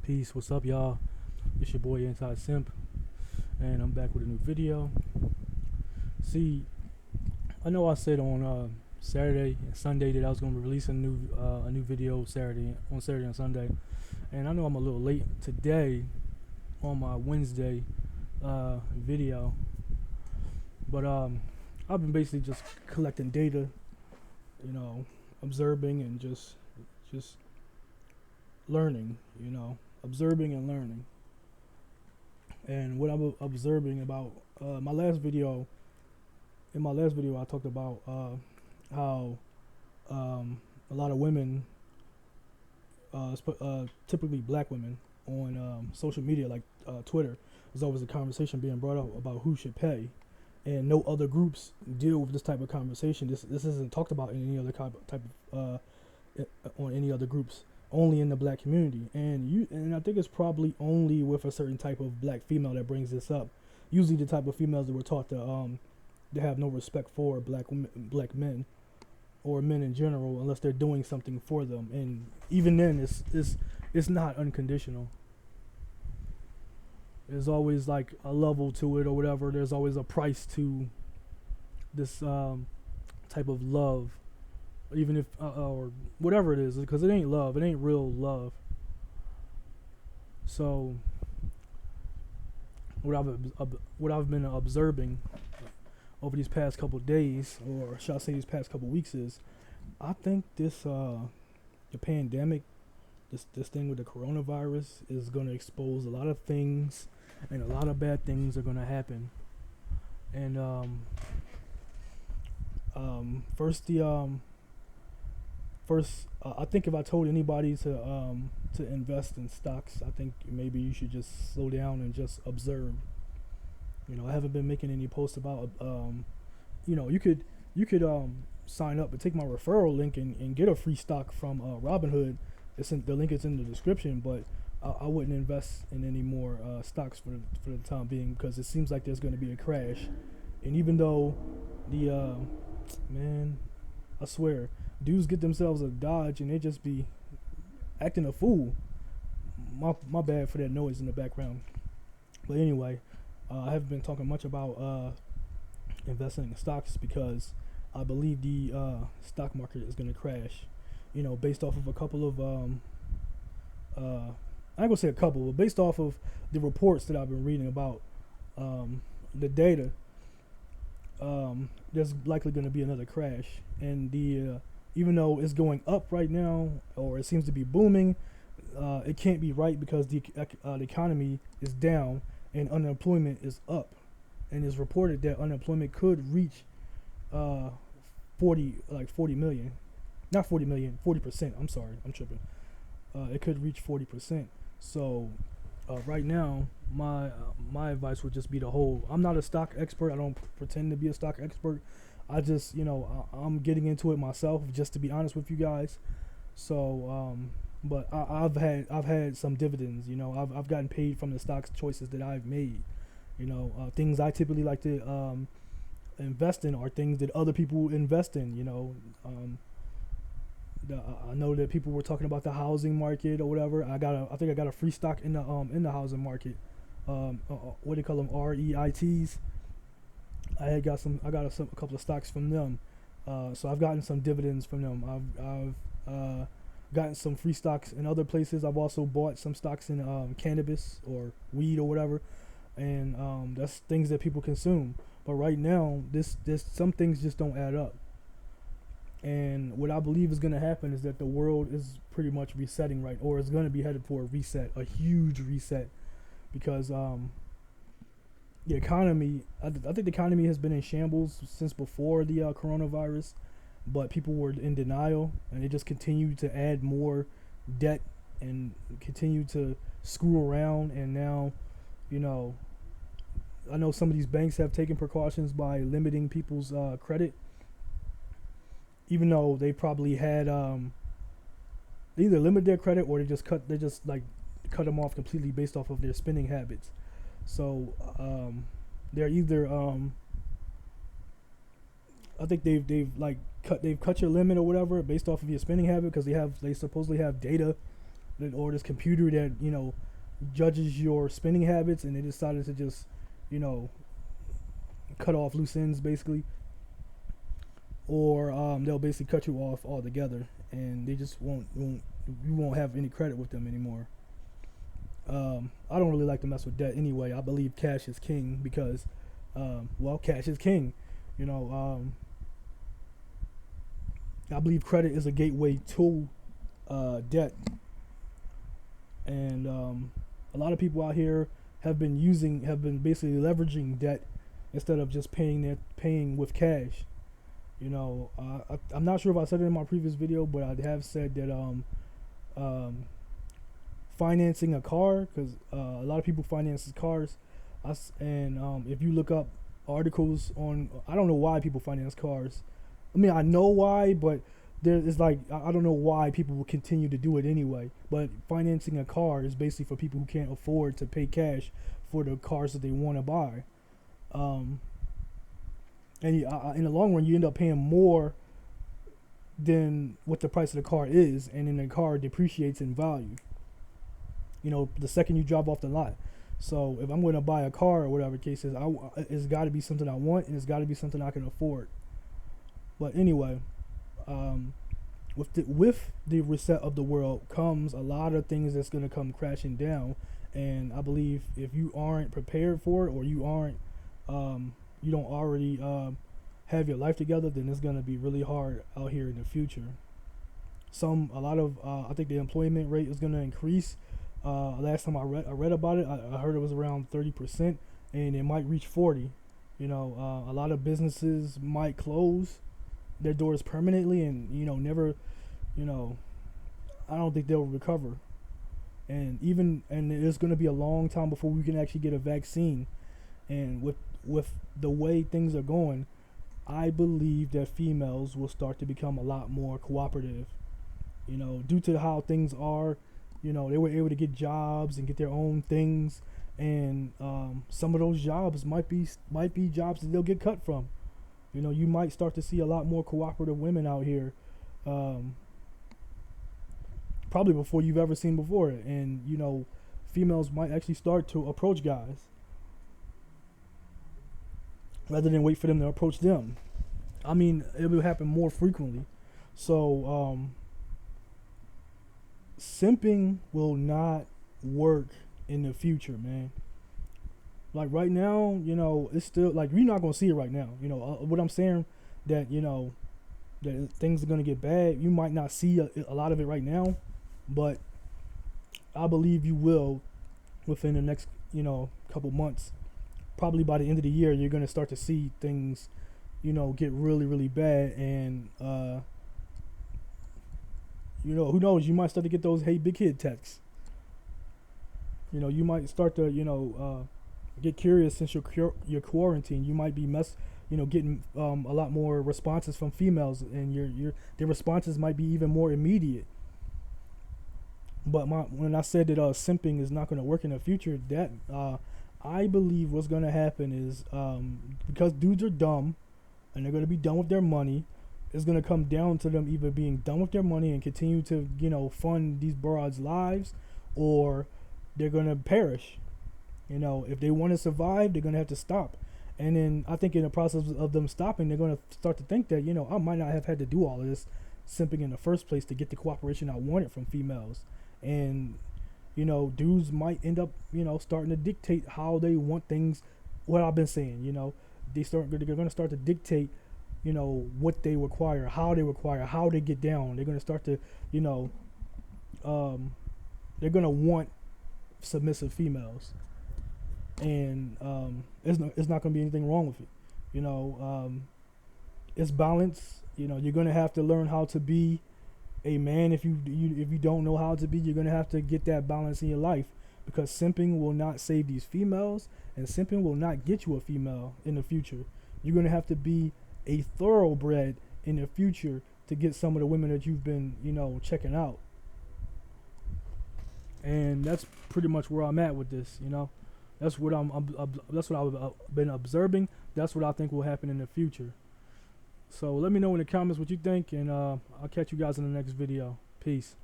Peace, what's up, y'all? It's your boy Anti-Simp, and I'm back with a new video. See, I know I said on Saturday and Sunday that I was gonna release a new video on Saturday and Sunday, and I know I'm a little late today on my Wednesday video, but I've been basically just collecting data, observing and just learning, observing and learning. And what I'm observing about in my last video, I talked about how a lot of women, typically black women, on social media like Twitter, there's always a conversation being brought up about who should pay, and no other groups deal with this type of conversation. This isn't talked about in any other type of on any other groups. Only in the black community, and I think it's probably only with a certain type of black female that brings this up. Usually, the type of females that were taught to have no respect for black men, or men in general, unless they're doing something for them. And even then, it's not unconditional. There's always like a level to it or whatever. There's always a price to this type of love. Even if or whatever it is, because it ain't love, it ain't real love. So what I've been observing over these past couple days, or shall I say these past couple weeks, is I think this the pandemic, this thing with the coronavirus, is going to expose a lot of things, and a lot of bad things are going to happen. And First, I think if I told anybody to invest in stocks, I think maybe you should just slow down and just observe. I haven't been making any posts about. You could sign up and take my referral link and get a free stock from Robinhood. The link is in the description, but I wouldn't invest in any more stocks for the time being, because it seems like there's going to be a crash. And even though I swear, dudes get themselves a Dodge and they just be acting a fool. My bad for that noise in the background. But anyway, I haven't been talking much about investing in stocks, because I believe the stock market is going to crash. Based off of a couple of I ain't gonna say a couple, but based off of the reports that I've been reading about the data, there's likely going to be another crash. And even though it's going up right now, or it seems to be booming, it can't be right, because the economy is down and unemployment is up. And it's reported that unemployment could reach 40 million. Not 40 million, 40%. I'm sorry, I'm tripping. It could reach 40%. So right now, my advice would just be to hold. I'm not a stock expert. I don't pretend to be a stock expert. I just, I'm getting into it myself, just to be honest with you guys. So, but I've had some dividends. I've gotten paid from the stock choices that I've made. Things I typically like to invest in are things that other people invest in. I know that people were talking about the housing market or whatever. I think I got a free stock in the housing market. What do you call them? REITs. I got a couple of stocks from them. So I've gotten some dividends from them. I've gotten some free stocks in other places. I've also bought some stocks in cannabis or weed or whatever, and that's things that people consume. But right now, this some things just don't add up. And what I believe is going to happen is that the world is pretty much resetting, right? Or is going to be headed for a reset, a huge reset, because the economy, I think the economy has been in shambles since before the coronavirus, but people were in denial, and they just continued to add more debt and continue to screw around. And now, I know some of these banks have taken precautions by limiting people's credit, even though they probably had they either limit their credit, or they just cut them off completely based off of their spending habits. So they're either I think they've cut your limit or whatever based off of your spending habit, because they supposedly have data or this computer that, you know, judges your spending habits, and they decided to just, you know, cut off loose ends basically, or they'll basically cut you off altogether, and they just you won't have any credit with them anymore. I don't really like to mess with debt anyway. I believe cash is king because, well, cash is king. You know, I believe credit is a gateway to debt, and a lot of people out here have been basically leveraging debt instead of just paying with cash. You know, I'm not sure if I said it in my previous video, but I have said that financing a car, because a lot of people finance cars, and if you look up articles on, I don't know why people finance cars. I mean, I know why, but it's like, I don't know why people will continue to do it anyway. But financing a car is basically for people who can't afford to pay cash for the cars that they want to buy. And in the long run, you end up paying more than what the price of the car is, and then the car depreciates in value, you know, the second you drive off the lot. So if I'm going to buy a car or whatever the case is, it's got to be something I want, and it's got to be something I can afford. But anyway, with the reset of the world comes a lot of things that's going to come crashing down, and I believe if you aren't prepared for it, or you don't already have your life together, then it's going to be really hard out here in the future. I think the employment rate is going to increase. Last time I read about it, I heard it was around 30%, and it might reach 40. You know, a lot of businesses might close their doors permanently, and, you know, never, you know, I don't think they'll recover. And it's going to be a long time before we can actually get a vaccine. And with the way things are going, I believe that females will start to become a lot more cooperative. You know, due to how things are, you know, they were able to get jobs and get their own things, and some of those jobs might be jobs that they'll get cut from. You know, you might start to see a lot more cooperative women out here, probably before you've ever seen before. And, you know, females might actually start to approach guys rather than wait for them to approach them. I mean, it will happen more frequently. So, simping will not work in the future, man. Like right now, you know, it's still like, you're not gonna see it right now. You know, what I'm saying, that, you know, that things are gonna get bad. You might not see a lot of it right now, but I believe you will within the next, you know, couple months. Probably by the end of the year, you're gonna start to see things, you know, get really, really bad, and you know, who knows? You might start to get those "Hey, big kid" texts. You know, you might start to, you know, get curious since your quarantine. You might be getting a lot more responses from females, and their responses might be even more immediate. But when I said that simping is not going to work in the future, that I believe what's going to happen is, because dudes are dumb and they're going to be done with their money, it's going to come down to them either being done with their money and continue to, you know, fund these broads' lives, or they're going to perish. You know, if they want to survive, they're going to have to stop. And then I think in the process of them stopping, they're going to start to think that, you know, I might not have had to do all of this simping in the first place to get the cooperation I wanted from females. And, you know, dudes might end up, you know, starting to dictate how they want things. What I've been saying, you know, they're going to start to dictate, you know, what they require, how they get down. They're going to start to, you know, they're going to want submissive females. And it's not going to be anything wrong with it. You know, it's balance. You know, you're going to have to learn how to be a man. If you don't know how to be, you're going to have to get that balance in your life, because simping will not save these females, and simping will not get you a female in the future. You're going to have to be a thoroughbred in the future to get some of the women that you've been, you know, checking out. And that's pretty much where I'm at with this. You know, that's what I've been observing. That's what I think will happen in the future. So let me know in the comments what you think, and I'll catch you guys in the next video. Peace.